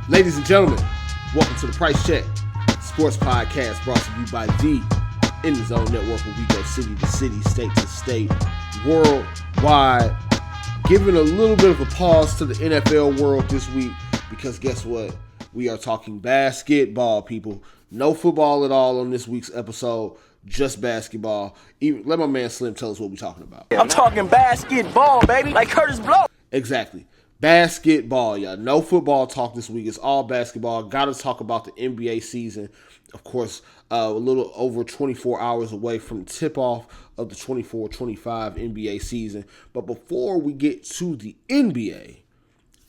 Ladies and gentlemen, welcome to the Price Check Sports Podcast, brought to you by the In the Zone Network, where we go city to city, state to state, worldwide. Giving a little bit of a pause to the NFL world this week, because guess what? We are talking basketball, people. No football at all on this week's episode, just basketball. Let my man Slim tell us what we're talking about. I'm talking basketball, baby, like Curtis Blow. Exactly. Basketball, y'all. No football talk this week. It's all basketball. Got to talk about the NBA season. Of course, a little over 24 hours away from the tip-off of the 24-25 NBA season. But before we get to the NBA,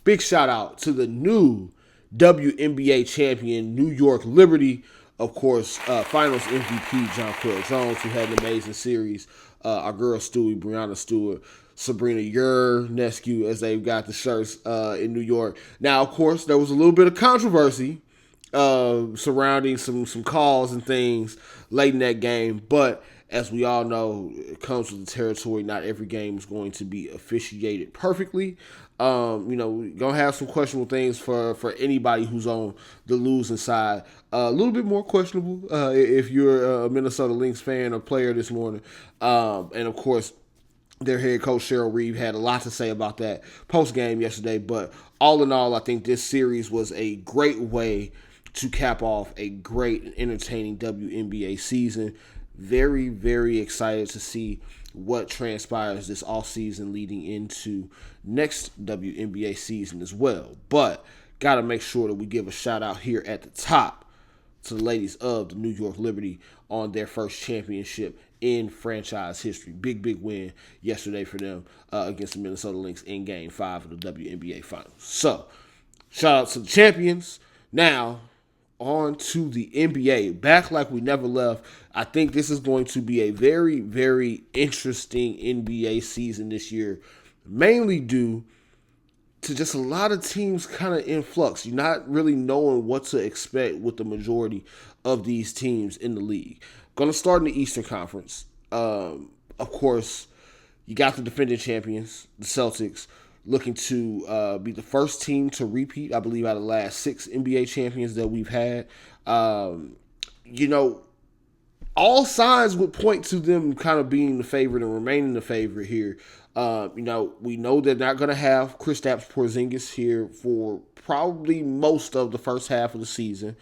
big shout-out to the new WNBA champion, New York Liberty. Of course, Finals MVP, Jonquel Jones, who had an amazing series. Our girl Stewie, Breanna Stewart, Sabrina Ionescu, as they've got the shirts in New York. Now, of course, there was a little bit of controversy surrounding some calls and things late in that game. But as we all know, it comes with the territory. Not every game is going to be officiated perfectly. We're going to have some questionable things for anybody who's on the losing side. A little bit more questionable if you're a Minnesota Lynx fan or player this morning. And, of course, their head coach, Cheryl Reeve, had a lot to say about that post-game yesterday. But all in all, I think this series was a great way to cap off a great and entertaining WNBA season. Very, very excited to see what transpires this offseason leading into next WNBA season as well. But got to make sure that we give a shout-out here at the top to the ladies of the New York Liberty on their first championship in franchise history. Big win yesterday for them against the Minnesota Lynx in Game 5 of the WNBA Finals. So, shout out to the champions. Now, on to the NBA. Back like we never left. I think this is going to be a very, very interesting NBA season this year, mainly due to just a lot of teams kind of in flux. You're not really knowing what to expect with the majority of these teams in the league. Going to start in the Eastern Conference. Of course, you got the defending champions, the Celtics, looking to be the first team to repeat, I believe, out of the last 6 NBA champions that we've had. All signs would point to them kind of being the favorite and remaining the favorite here. We know they're not going to have Kristaps Porzingis here for probably most of the first half of the season.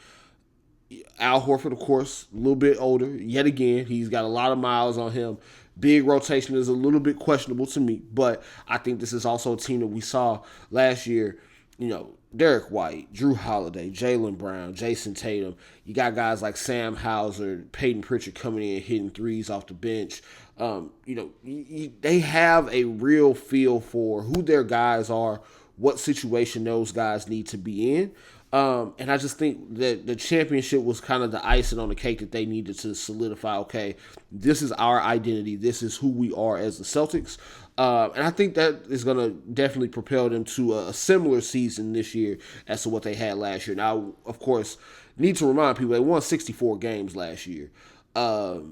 Al Horford, of course, a little bit older. Yet again, he's got a lot of miles on him. Big rotation is a little bit questionable to me, but I think this is also a team that we saw last year. Derek White, Drew Holiday, Jaylen Brown, Jason Tatum. You got guys like Sam Hauser, Peyton Pritchard coming in hitting threes off the bench. They have a real feel for who their guys are, what situation those guys need to be in. And I just think that the championship was kind of the icing on the cake that they needed to solidify, okay, this is our identity. This is who we are as the Celtics. And I think that is going to definitely propel them to a similar season this year as to what they had last year. Now, of course, need to remind people, they won 64 games last year. I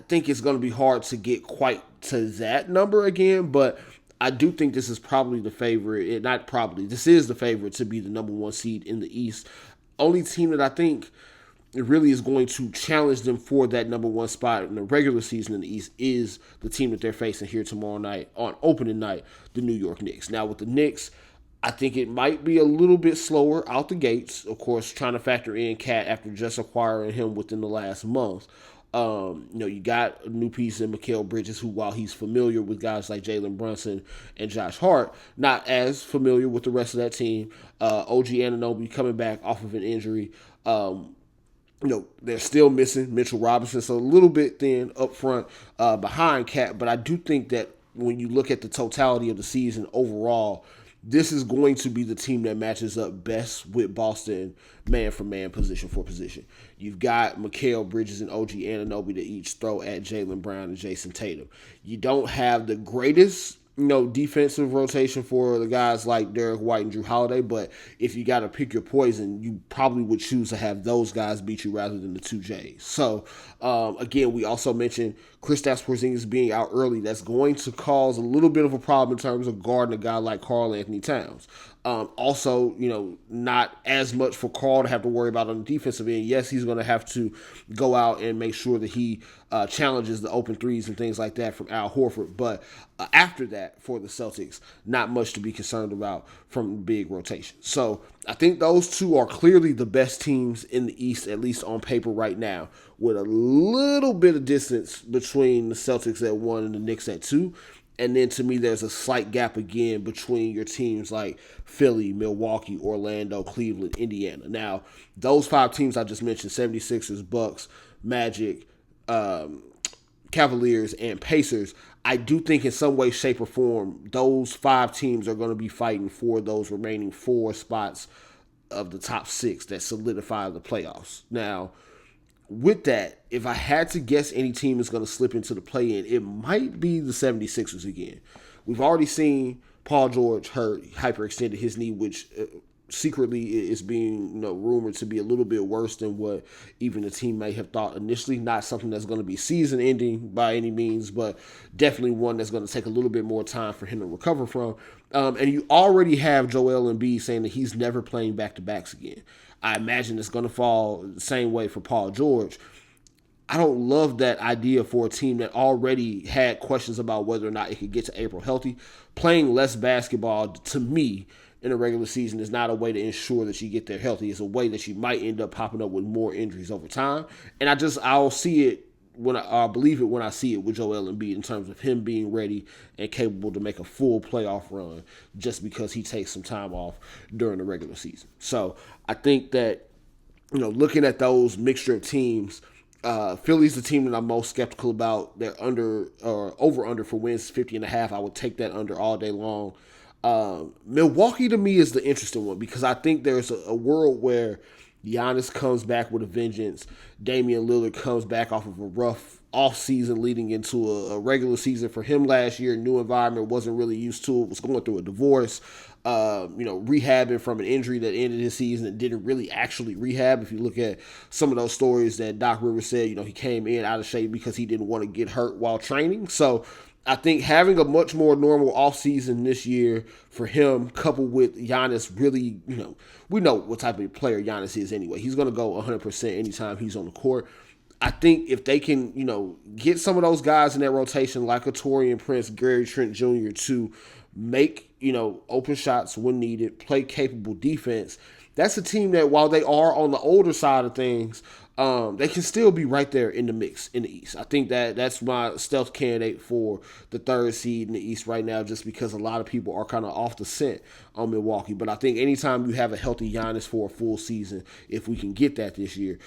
think it's going to be hard to get quite to that number again, but I do think this is probably the favorite. This is the favorite to be the number 1 seed in the East. Only team that I think it really is going to challenge them for that number 1 spot in the regular season in the East is the team that they're facing here tomorrow night on opening night, the New York Knicks. Now, with the Knicks, I think it might be a little bit slower out the gates. Of course, trying to factor in Cat after just acquiring him within the last month. You got a new piece in Mikal Bridges, who, while he's familiar with guys like Jalen Brunson and Josh Hart, not as familiar with the rest of that team. OG Anunoby coming back off of an injury. They're still missing Mitchell Robinson, so a little bit thin up front behind Cat. But I do think that when you look at the totality of the season overall, this is going to be the team that matches up best with Boston man for man, position for position. You've got Mikal Bridges and OG Anunoby to each throw at Jaylen Brown and Jason Tatum. You don't have the greatest defensive rotation for the guys like Derek White and Drew Holiday, but if you got to pick your poison, you probably would choose to have those guys beat you rather than the 2 J's. So, again, we also mentioned Kristaps Porzingis being out early. That's going to cause a little bit of a problem in terms of guarding a guy like Karl Anthony Towns. Also, not as much for Carl to have to worry about on the defensive end. Yes, he's going to have to go out and make sure that he challenges the open threes and things like that from Al Horford. But after that, for the Celtics, not much to be concerned about from the big rotation. So I think those two are clearly the best teams in the East, at least on paper right now, with a little bit of distance between the Celtics at 1 and the Knicks at 2. And then to me, there's a slight gap again between your teams like Philly, Milwaukee, Orlando, Cleveland, Indiana. Now, those 5 teams I just mentioned, 76ers, Bucks, Magic, Cavaliers, and Pacers, I do think in some way, shape, or form, those 5 teams are going to be fighting for those remaining 4 spots of the top 6 that solidify the playoffs. Now, with that, if I had to guess any team is going to slip into the play-in, it might be the 76ers again. We've already seen Paul George hyperextended his knee, which secretly is being rumored to be a little bit worse than what even the team may have thought initially. Not something that's going to be season-ending by any means, but definitely one that's going to take a little bit more time for him to recover from. And you already have Joel Embiid saying that he's never playing back-to-backs again. I imagine it's going to fall the same way for Paul George. I don't love that idea for a team that already had questions about whether or not it could get to April healthy. Playing less basketball, to me, in a regular season is not a way to ensure that you get there healthy. It's a way that you might end up popping up with more injuries over time. And I'll see it when I believe it when I see it with Joel Embiid in terms of him being ready and capable to make a full playoff run just because he takes some time off during the regular season. So I think that, looking at those mixture of teams, Philly's the team that I'm most skeptical about. They're over for wins 50.5. I would take that under all day long. Milwaukee to me is the interesting one because I think there's a world where Giannis comes back with a vengeance. Damian Lillard comes back off of a rough offseason leading into a regular season for him last year. New environment, wasn't really used to it, was going through a divorce, rehabbing from an injury that ended his season and didn't really actually rehab. If you look at some of those stories that Doc Rivers said, he came in out of shape because he didn't want to get hurt while training. So I think having a much more normal offseason this year for him, coupled with Giannis really, we know what type of player Giannis is anyway. He's going to go 100% anytime he's on the court. I think if they can, get some of those guys in that rotation like a Taurean Prince, Gary Trent Jr. to make, open shots when needed, play capable defense, that's a team that while they are on the older side of things, they can still be right there in the mix in the East. I think that's my stealth candidate for the 3rd seed in the East right now, just because a lot of people are kind of off the scent on Milwaukee. But I think anytime you have a healthy Giannis for a full season, if we can get that this year,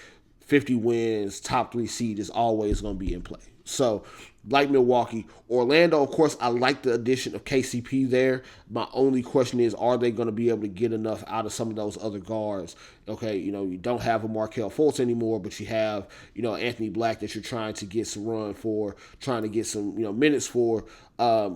50 wins, top 3 seed is always going to be in play. So, like Milwaukee, Orlando, of course, I like the addition of KCP there. My only question is, are they going to be able to get enough out of some of those other guards? Okay, you don't have a Markelle Fultz anymore, but you have, Anthony Black that you're trying to get some run for, trying to get some, minutes for.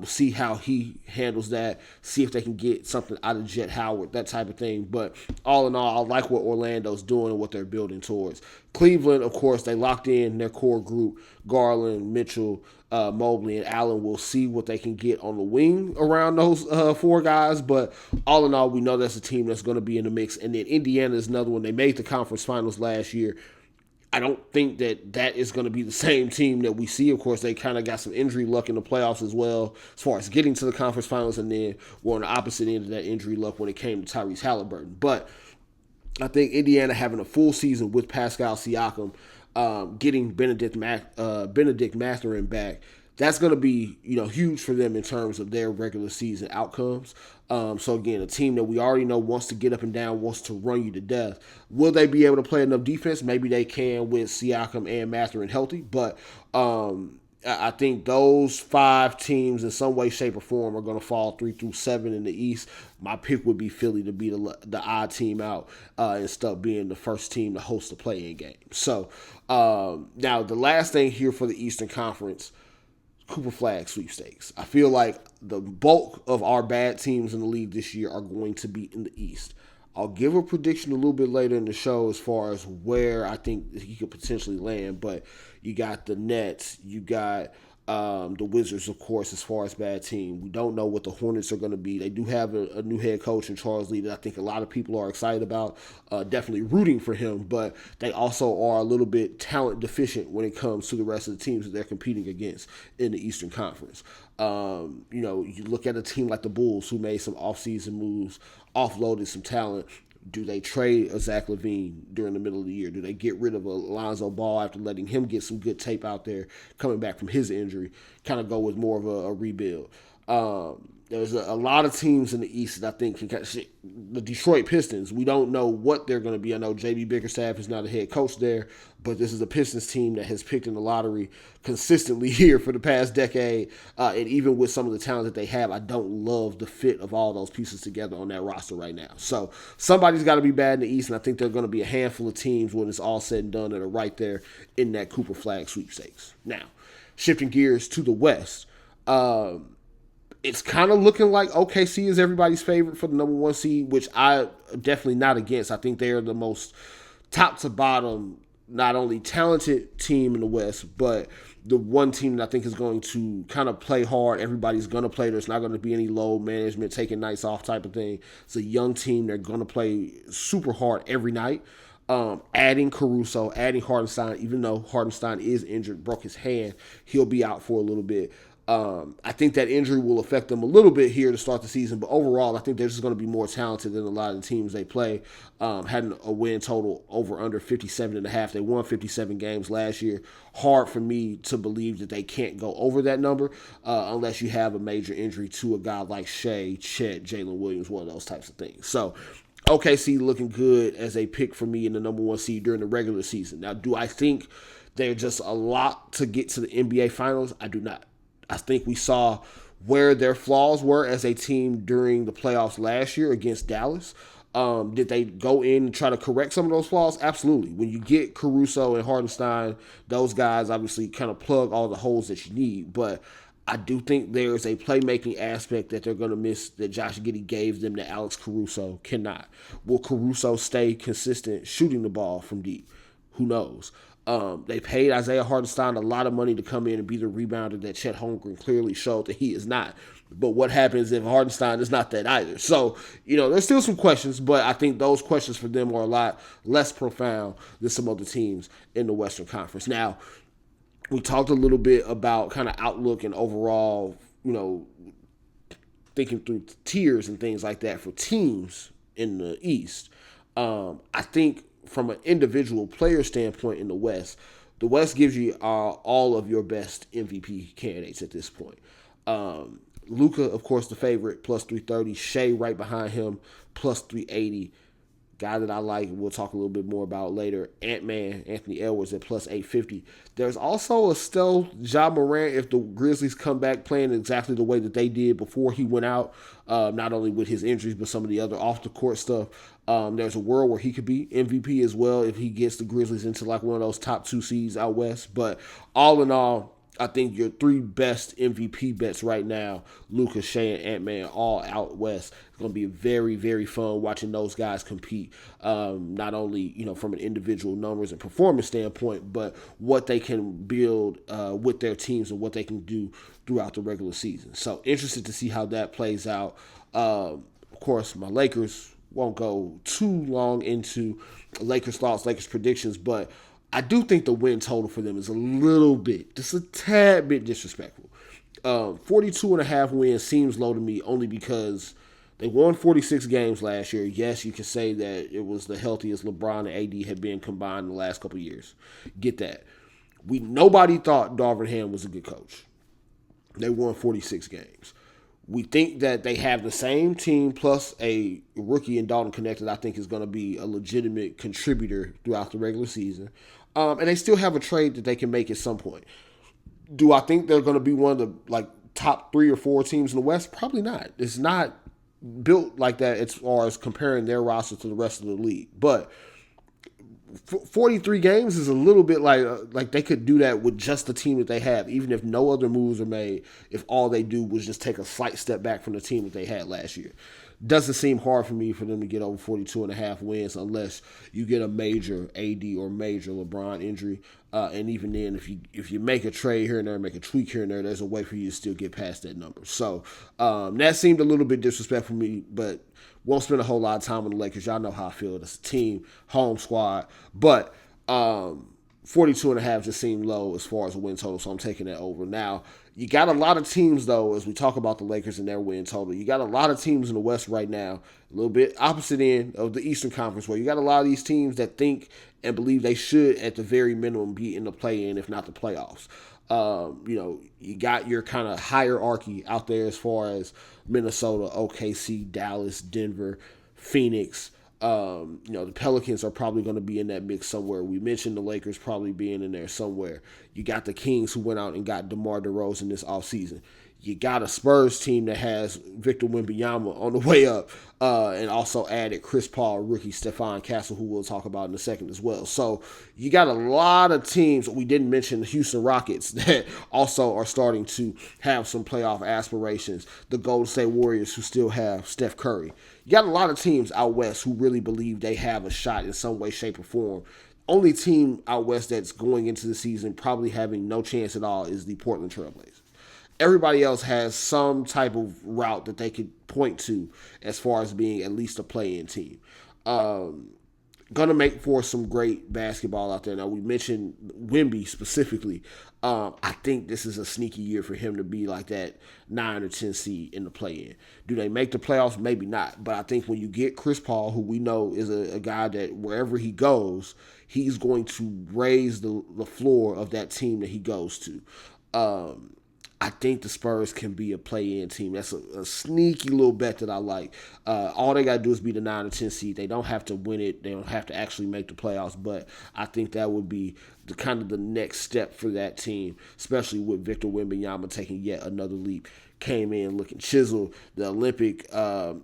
See how he handles that, see if they can get something out of Jet Howard, that type of thing. But all in all, I like what Orlando's doing and what they're building towards. Cleveland, of course, they locked in their core group, Garland, Mitchell, Mobley, and Allen. Will see what they can get on the wing around those 4 guys. But all in all, we know that's a team that's going to be in the mix. And then Indiana is another one. They made the conference finals last year. I don't think that is going to be the same team that we see. Of course, they kind of got some injury luck in the playoffs as well, as far as getting to the conference finals, and then were on the opposite end of that injury luck when it came to Tyrese Halliburton. But I think Indiana having a full season with Pascal Siakam, getting Benedict Mathurin back, that's going to be huge for them in terms of their regular season outcomes. So again, a team that we already know wants to get up and down, wants to run you to death. Will they be able to play enough defense? Maybe they can with Siakam and Mathurin healthy, but I think those 5 teams in some way, shape, or form are going to fall 3 through 7 in the East. My pick would be Philly to be the odd team out and start being the first team to host the play-in game. So now the last thing here for the Eastern Conference, Cooper Flag sweepstakes. I feel like the bulk of our bad teams in the league this year are going to be in the East. I'll give a prediction a little bit later in the show as far as where I think he could potentially land, but you got the Nets, you got The Wizards, of course, as far as bad team. We don't know what the Hornets are going to be. They do have a new head coach in Charles Lee that I think a lot of people are excited about, definitely rooting for him, but they also are a little bit talent deficient when it comes to the rest of the teams that they're competing against in the Eastern Conference. You look at a team like the Bulls who made some offseason moves, offloaded some talent. Do they trade a Zach LaVine during the middle of the year? Do they get rid of Alonzo Ball after letting him get some good tape out there coming back from his injury? Kind of go with more of a rebuild. There's a lot of teams in the East that I think can kind of, the Detroit Pistons, we don't know what they're going to be. I know J.B. Bickerstaff is not a head coach there, but this is a Pistons team that has picked in the lottery consistently here for the past decade. And even with some of the talent that they have, I don't love the fit of all those pieces together on that roster right now. So somebody's got to be bad in the East, and I think there are going to be a handful of teams when it's all said and done that are right there in that Cooper Flag sweepstakes. Now, shifting gears to the West, it's kind of looking like OKC is everybody's favorite for the number one seed, which I am definitely not against. I think they are the most top to bottom, not only talented team in the West, but the one team that I think is going to kind of play hard. Everybody's going to play. There's not going to be any low management, taking nights off type of thing. It's a young team. They're going to play super hard every night. Adding Caruso, adding Hartenstein, even though Hartenstein is injured, broke his hand, he'll be out for a little bit. I think that injury will affect them a little bit here to start the season, but overall, I think they're just going to be more talented than a lot of the teams they play. Had a win total over under 57.5. They won 57 games last year. Hard for me to believe that they can't go over that number unless you have a major injury to a guy like Shea, Chet, Jalen Williams, one of those types of things. So OKC looking good as a pick for me in the number one seed during the regular season. Now, do I think they're just a lot to get to the NBA Finals? I do not. I think we saw where their flaws were as a team during the playoffs last year against Dallas. Did they go in and try to correct some of those flaws? Absolutely. When you get Caruso and Hartenstein, those guys obviously kind of plug all the holes that you need. But I do think there's a playmaking aspect that they're going to miss that Josh Giddey gave them that Alex Caruso cannot. Will Caruso stay consistent shooting the ball from deep? Who knows? They paid Isaiah Hartenstein a lot of money to come in and be the rebounder that Chet Holmgren clearly showed that he is not. But what happens if Hartenstein is not that either? So, there's still some questions, but I think those questions for them are a lot less profound than some other teams in the Western Conference. Now, we talked a little bit about kind of outlook and overall, thinking through tiers and things like that for teams in the East. I think from an individual player standpoint in the West gives you all of your best MVP candidates at this point. Luka, of course, the favorite, plus 330. Shea right behind him, plus 380. Guy that I like, we'll talk a little bit more about later. Ant-Man, Anthony Edwards at plus 850. There's also a stealth Ja Morant if the Grizzlies come back playing exactly the way that they did before he went out, not only with his injuries, but some of the other off-the-court stuff. There's a world where he could be MVP as well if he gets the Grizzlies into like one of those top two seeds out west. But all in all, I think your three best MVP bets right now, Luka, Shea, and Ant-Man, all out west. It's going to be very, very fun watching those guys compete, not only from an individual numbers and performance standpoint, but what they can build with their teams and what they can do throughout the regular season. So interested to see how that plays out. Of course, my Lakers won't go too long into Lakers thoughts, Lakers predictions, but I do think the win total for them is a little bit, just a tad bit disrespectful. 42.5 wins seems low to me only because they won 46 games last year. Yes, you can say that it was the healthiest LeBron and AD had been combined in the last couple of years. Get that. Nobody thought Darvin Ham was a good coach. They won 46 games. We think that they have the same team plus a rookie in Dalton Connect that I think is going to be a legitimate contributor throughout the regular season. And they still have a trade that they can make at some point. Do I think they're going to be one of the top 3 or 4 teams in the West? Probably not. It's not built like that as far as comparing their roster to the rest of the league. But 43 games is a little bit like they could do that with just the team that they have, even if no other moves are made, if all they do was just take a slight step back from the team that they had last year. doesn't seem hard for me for them to get over 42.5 wins unless you get a major AD or major LeBron injury. And even then, if you make a trade here and there, make a tweak here and there, there's a way for you to still get past that number. So that seemed a little bit disrespectful for me, but won't spend a whole lot of time on the Lakers. Y'all know how I feel. It's a team, home squad. But 42.5 just seemed low as far as a win total, so I'm taking that over. Now, you got a lot of teams, though, as we talk about the Lakers and their win total. You got a lot of teams in the West right now, a little bit opposite end of the Eastern Conference, where you got a lot of these teams that think and believe they should, at the very minimum, be in the play-in, if not the playoffs. You got your kind of hierarchy out there as far as Minnesota, OKC, Dallas, Denver, Phoenix. The Pelicans are probably going to be in that mix somewhere. We mentioned the Lakers probably being in there somewhere. You got the Kings who went out and got DeMar DeRozan this offseason. You got a Spurs team that has Victor Wembanyama on the way up, and also added Chris Paul, rookie Stephon Castle, who we'll talk about in a second as well. So you got a lot of teams. We didn't mention the Houston Rockets that also are starting to have some playoff aspirations. The Golden State Warriors, who still have Steph Curry. You got a lot of teams out west who really believe they have a shot in some way, shape, or form. Only team out west that's going into the season probably having no chance at all is the Portland Trailblazers. Everybody else has some type of route that they could point to as far as being at least a play-in team. Gonna make for some great basketball out there. Now, we mentioned Wemby specifically. I think this is a sneaky year for him to be like that 9 or 10 seed in the play-in. Do they make the playoffs? Maybe not. But I think when you get Chris Paul, who we know is a guy that wherever he goes, he's going to raise the floor of that team that he goes to. I think the Spurs can be a play-in team. That's a sneaky little bet that I like. All they got to do is be the 9 or 10 seed. They don't have to win it. They don't have to actually make the playoffs. But I think that would be the kind of the next step for that team, especially with Victor Wembanyama taking yet another leap. Came in looking chiseled. The Olympic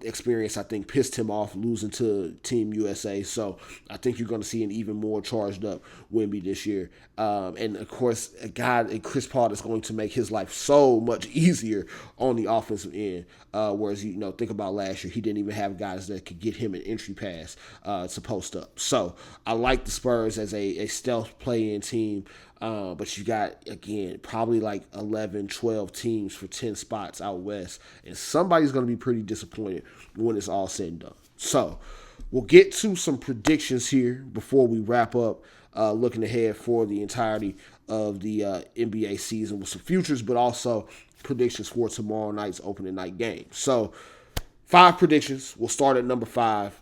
experience, I think, pissed him off losing to Team USA. So I think you're going to see an even more charged up Wemby this year. And, of course, a guy in Chris Paul is going to make his life so much easier on the offensive end. Whereas, think about last year. He didn't even have guys that could get him an entry pass to post up. So I like the Spurs as a stealth play-in team. But you got, again, probably like 11, 12 teams for 10 spots out west. And somebody's going to be pretty disappointed when it's all said and done. So we'll get to some predictions here before we wrap up, looking ahead for the entirety of the NBA season with some futures, but also predictions for tomorrow night's opening night game. So 5 predictions. We'll start at number 5.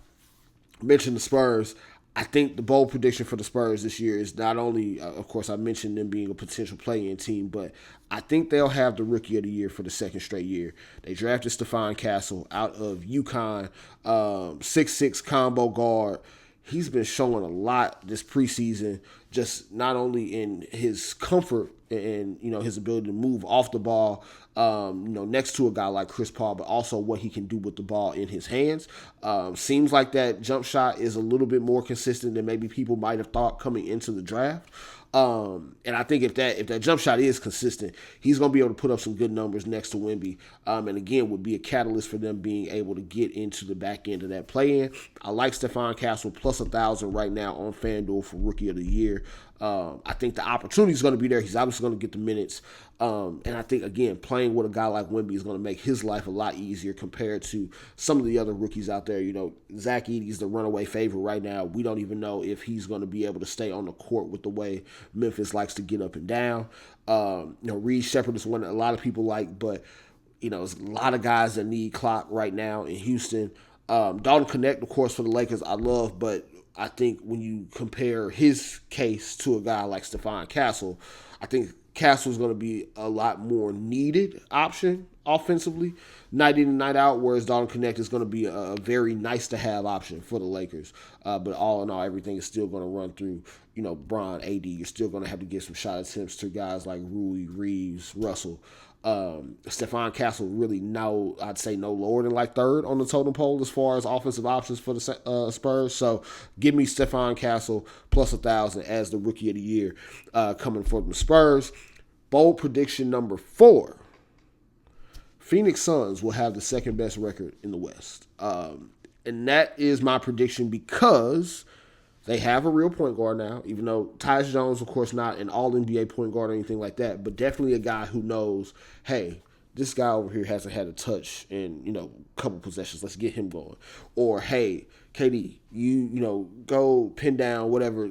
Mention the Spurs. I think the bold prediction for the Spurs this year is not only, of course, I mentioned them being a potential play-in team, but I think they'll have the Rookie of the Year for the second straight year. They drafted Stephon Castle out of UConn, 6'6" combo guard. He's been showing a lot this preseason, just not only in his comfort and his ability to move off the ball, next to a guy like Chris Paul, but also what he can do with the ball in his hands. Seems like that jump shot is a little bit more consistent than maybe people might have thought coming into the draft. And I think if that jump shot is consistent, he's going to be able to put up some good numbers next to Wemby. And again, would be a catalyst for them being able to get into the back end of that play-in. I like Stephon Castle plus 1,000 right now on FanDuel for Rookie of the Year. I think the opportunity is going to be there. He's obviously going to get the minutes. And I think, again, playing with a guy like Wemby is going to make his life a lot easier compared to some of the other rookies out there. Zach Edey's the runaway favorite right now. We don't even know if he's going to be able to stay on the court with the way Memphis likes to get up and down. Reed Shepherd is one that a lot of people like, but, there's a lot of guys that need clock right now in Houston. Dalton Connect, of course, for the Lakers, I love, but I think when you compare his case to a guy like Stephon Castle, I think Castle's going to be a lot more needed option offensively, night in and night out, whereas Dalton Connect is going to be a very nice-to-have option for the Lakers. But all in all, everything is still going to run through, Bron, AD. You're still going to have to get some shot attempts to guys like Rui, Reeves, Russell. Stephon Castle really I'd say no lower than like third on the totem pole as far as offensive options for the Spurs. So give me Stephon Castle plus 1,000 as the Rookie of the Year coming from the Spurs. Bold prediction number 4. Phoenix Suns will have the second best record in the West. And that is my prediction because they have a real point guard now, even though Tyus Jones, of course, not an all NBA point guard or anything like that, but definitely a guy who knows, hey, this guy over here hasn't had a touch in, a couple possessions. Let's get him going. Or, hey, KD, you go pin down, whatever.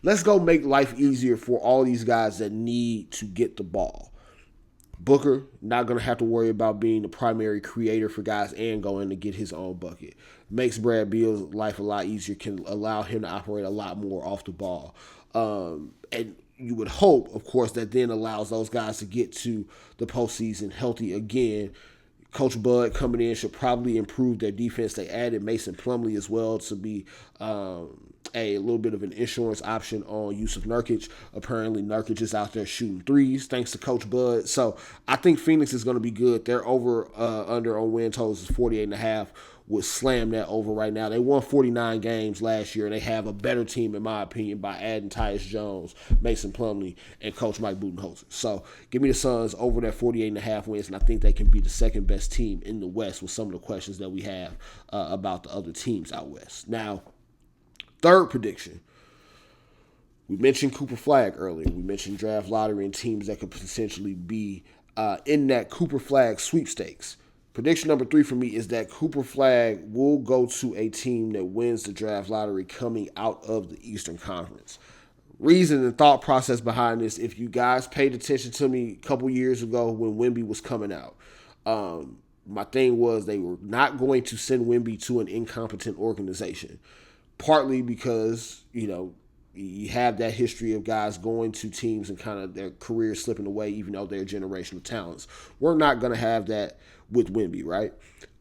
Let's go make life easier for all these guys that need to get the ball. Booker, not going to have to worry about being the primary creator for guys and going to get his own bucket. Makes Brad Beal's life a lot easier, can allow him to operate a lot more off the ball. And you would hope, of course, that then allows those guys to get to the postseason healthy again. Coach Bud coming in should probably improve their defense. They added Mason Plumlee as well to be a little bit of an insurance option on Yusuf Nurkic. Apparently, Nurkic is out there shooting threes thanks to Coach Bud. So I think Phoenix is going to be good. They're under on win totals is 48.5. Would slam that over right now. They won 49 games last year, and they have a better team, in my opinion, by adding Tyus Jones, Mason Plumlee, and Coach Mike Budenholzer. So give me the Suns over that 48.5 wins, and I think they can be the second best team in the West with some of the questions that we have about the other teams out West. Now, third prediction. We mentioned Cooper Flag earlier. We mentioned draft lottery and teams that could potentially be in that Cooper Flag sweepstakes. Prediction number 3 for me is that Cooper Flag will go to a team that wins the draft lottery coming out of the Eastern Conference. Reason and thought process behind this, if you guys paid attention to me a couple years ago when Wemby was coming out, my thing was they were not going to send Wemby to an incompetent organization. Partly because, you have that history of guys going to teams and kind of their careers slipping away, even though they're generational talents. We're not going to have that with Wemby, right?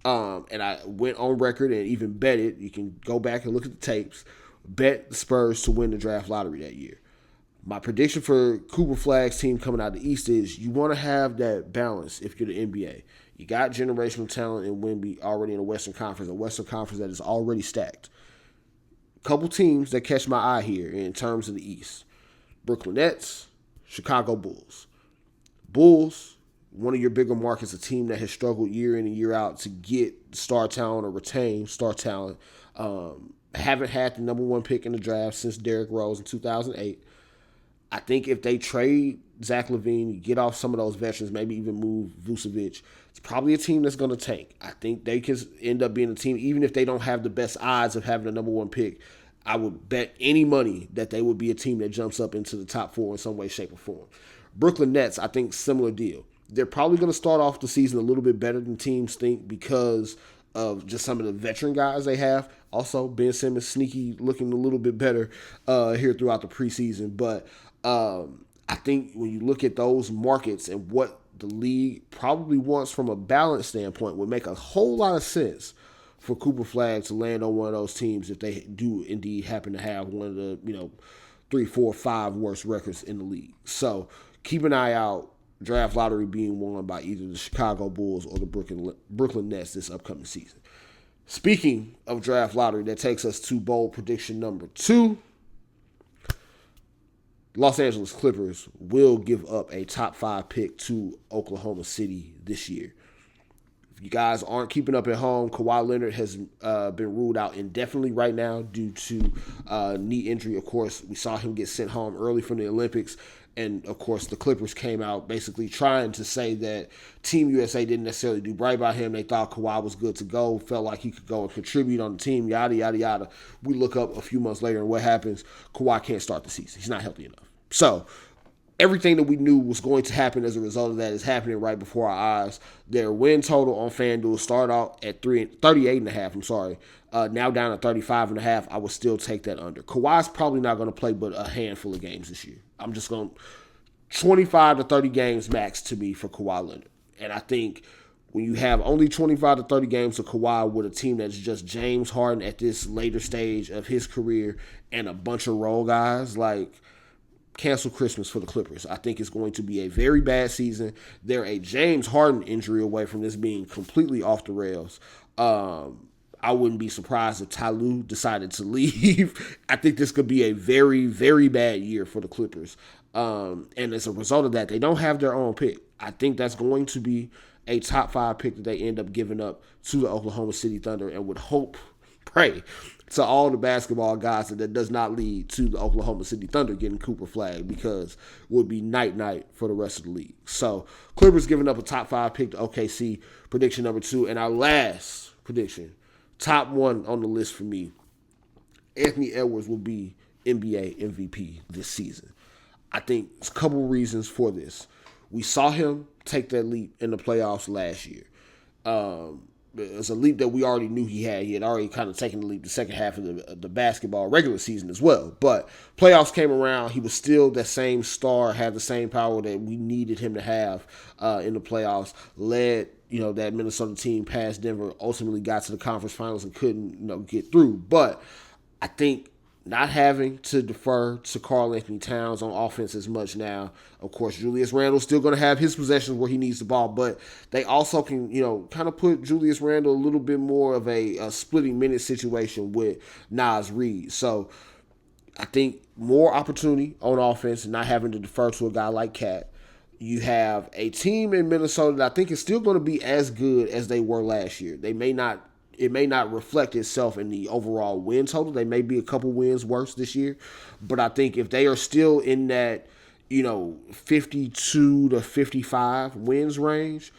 And I went on record and even bet it. You can go back and look at the tapes. Bet the Spurs to win the draft lottery that year. My prediction for Cooper Flag's team coming out of the East is you want to have that balance if you're the NBA. You got generational talent in Wemby already in the Western Conference, a Western Conference that is already stacked. Couple teams that catch my eye here in terms of the East. Brooklyn Nets, Chicago Bulls. Bulls, one of your bigger markets, a team that has struggled year in and year out to get star talent or retain star talent. Haven't had the number 1 pick in the draft since Derrick Rose in 2008. I think if they trade Zach LaVine, get off some of those veterans, maybe even move Vucevic, it's probably a team that's going to tank. I think they can end up being a team, even if they don't have the best odds of having the number 1 pick. I would bet any money that they would be a team that jumps up into the top 4 in some way, shape, or form. Brooklyn Nets, I think similar deal. They're probably going to start off the season a little bit better than teams think because of just some of the veteran guys they have. Also, Ben Simmons sneaky looking a little bit better here throughout the preseason. But I think when you look at those markets and what the league probably wants from a balance standpoint would make a whole lot of sense for Cooper Flag to land on one of those teams if they do indeed happen to have one of the 3, 4, 5 worst records in the league. So keep an eye out. Draft lottery being won by either the Chicago Bulls or the Brooklyn Nets this upcoming season. Speaking of draft lottery, that takes us to bold prediction number 2. Los Angeles Clippers will give up a top 5 pick to Oklahoma City this year. If you guys aren't keeping up at home, Kawhi Leonard has been ruled out indefinitely right now due to knee injury. Of course, we saw him get sent home early from the Olympics. And, of course, the Clippers came out basically trying to say that Team USA didn't necessarily do right by him. They thought Kawhi was good to go, felt like he could go and contribute on the team, yada, yada, yada. We look up a few months later and what happens? Kawhi can't start the season. He's not healthy enough. So everything that we knew was going to happen as a result of that is happening right before our eyes. Their win total on FanDuel started out at 38.5. Now down to 35.5. I would still take that under. Kawhi's probably not going to play but a handful of games this year. I'm just going 25 to 30 games max to me for Kawhi Leonard. And I think when you have only 25 to 30 games of Kawhi with a team that's just James Harden at this later stage of his career and a bunch of role guys, like, cancel Christmas for the Clippers. I think it's going to be a very bad season. They're a James Harden injury away from this being completely off the rails. I wouldn't be surprised if Ty Lue decided to leave. I think this could be a very, very bad year for the Clippers. And as a result of that, they don't have their own pick. I think that's going to be a top 5 pick that they end up giving up to the Oklahoma City Thunder, and would hope, pray to all the basketball guys that does not lead to the Oklahoma City Thunder getting Cooper flagged, because it would be night for the rest of the league. So Clippers giving up a top 5 pick to OKC, prediction number 2. And our last prediction, top 1 on the list for me, Anthony Edwards will be NBA MVP this season. I think there's a couple reasons for this. We saw him take that leap in the playoffs last year. It's a leap that we already knew he had. He had already kind of taken the leap the second half of the basketball regular season as well. But playoffs came around. He was still that same star, had the same power that we needed him to have in the playoffs. Led that Minnesota team past Denver, ultimately got to the conference finals and couldn't get through. But I think not having to defer to Karl Anthony Towns on offense as much now. Of course, Julius Randle's still going to have his possessions where he needs the ball, but they also can, kind of put Julius Randle a little bit more of a splitting minute situation with Naz Reid. So I think more opportunity on offense and not having to defer to a guy like Cat. You have a team in Minnesota that I think is still going to be as good as they were last year. It may not reflect itself in the overall win total. They may be a couple wins worse this year. But I think if they are still in that, 52 to 55 wins range,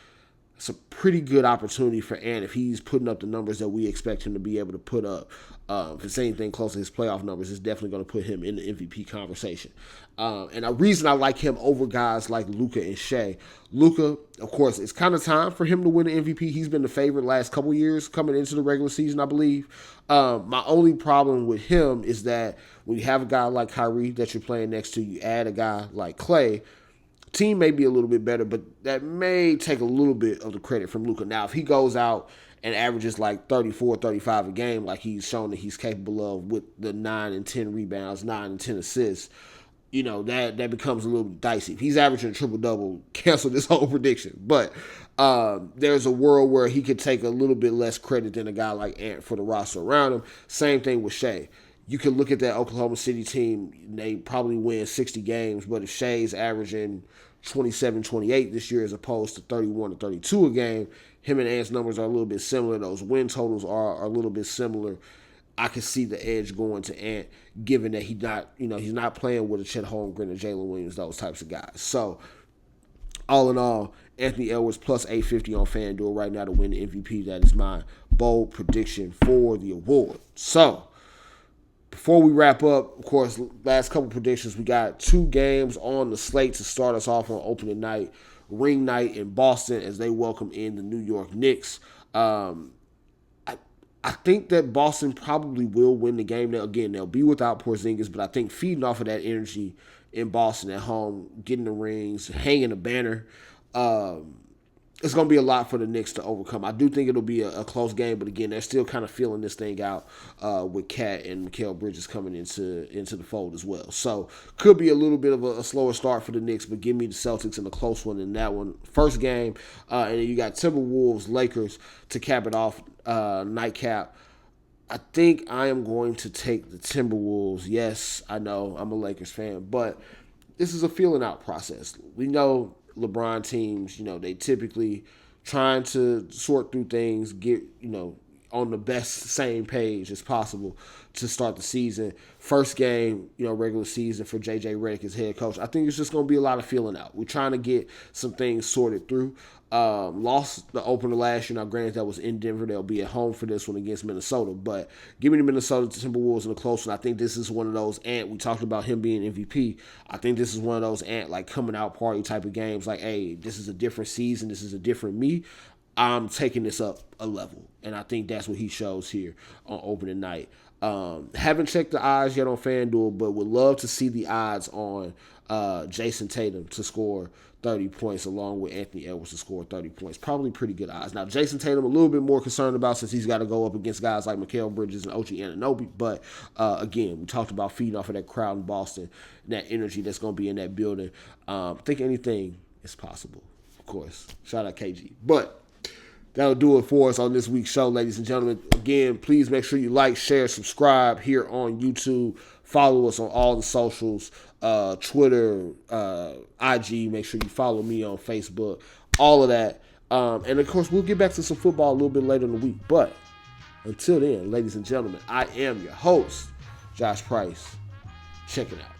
it's a pretty good opportunity for Ant if he's putting up the numbers that we expect him to be able to put up. If it's anything close to his playoff numbers, it's definitely going to put him in the MVP conversation. And a reason I like him over guys like Luka and Shea. Luka, of course, it's kind of time for him to win the MVP. He's been the favorite last couple years coming into the regular season, I believe. My only problem with him is that when you have a guy like Kyrie that you're playing next to, you add a guy like Clay, team may be a little bit better, but that may take a little bit of the credit from Luka. Now, if he goes out and averages like 34, 35 a game, like he's shown that he's capable of with the 9 and 10 rebounds, 9 and 10 assists, that becomes a little dicey. If he's averaging a triple-double, cancel this whole prediction. But there's a world where he could take a little bit less credit than a guy like Ant for the roster around him. Same thing with Shea. You could look at that Oklahoma City team, they probably win 60 games, but if Shea's averaging 27, 28 this year as opposed to 31 to 32 a game, him and Ant's numbers are a little bit similar. Those win totals are a little bit similar. I could see the edge going to Ant, given that he's not playing with a Chet Holmgren and Jalen Williams, those types of guys. So, all in all, Anthony Edwards plus 850 on FanDuel right now to win the MVP. That is my bold prediction for the award. So, before we wrap up, of course, last couple predictions, we got 2 games on the slate to start us off on opening night. Ring night in Boston as they welcome in the New York Knicks. I think that Boston probably will win the game. Now, again, they'll be without Porzingis, but I think feeding off of that energy in Boston at home, getting the rings, hanging a banner, it's going to be a lot for the Knicks to overcome. I do think it'll be a close game, but again, they're still kind of feeling this thing out with Cat and Mikal Bridges coming into the fold as well. So could be a little bit of a slower start for the Knicks, but give me the Celtics in a close one in that one. First game, and then you got Timberwolves, Lakers to cap it off, nightcap. I think I am going to take the Timberwolves. Yes, I know I'm a Lakers fan, but this is a feeling out process. We know LeBron teams, they typically trying to sort through things, get, on the best same page as possible to start the season. First game, regular season for J.J. Redick as head coach. I think it's just going to be a lot of feeling out. We're trying to get some things sorted through. Lost the opener last year. Now, granted, that was in Denver. They'll be at home for this one against Minnesota. But give me the Minnesota Timberwolves in a close one. I think this is one of those Ant. We talked about him being MVP. I think this is one of those Ant, like, coming out party type of games. Like, hey, this is a different season. This is a different me. I'm taking this up a level. And I think that's what he shows here on opening night. Haven't checked the odds yet on FanDuel, but would love to see the odds on Jason Tatum to score 30 points along with Anthony Edwards to score 30 points. Probably pretty good odds. Now, Jason Tatum a little bit more concerned about since he's got to go up against guys like Mikal Bridges and OG Anunoby. But, again, we talked about feeding off of that crowd in Boston and that energy that's going to be in that building. I think anything is possible, of course. Shout out KG. But that'll do it for us on this week's show, ladies and gentlemen. Again, please make sure you like, share, subscribe here on YouTube. Follow us on all the socials, Twitter, IG. Make sure you follow me on Facebook. All of that. And, of course, we'll get back to some football a little bit later in the week. But until then, ladies and gentlemen, I am your host, Josh Price. Check it out.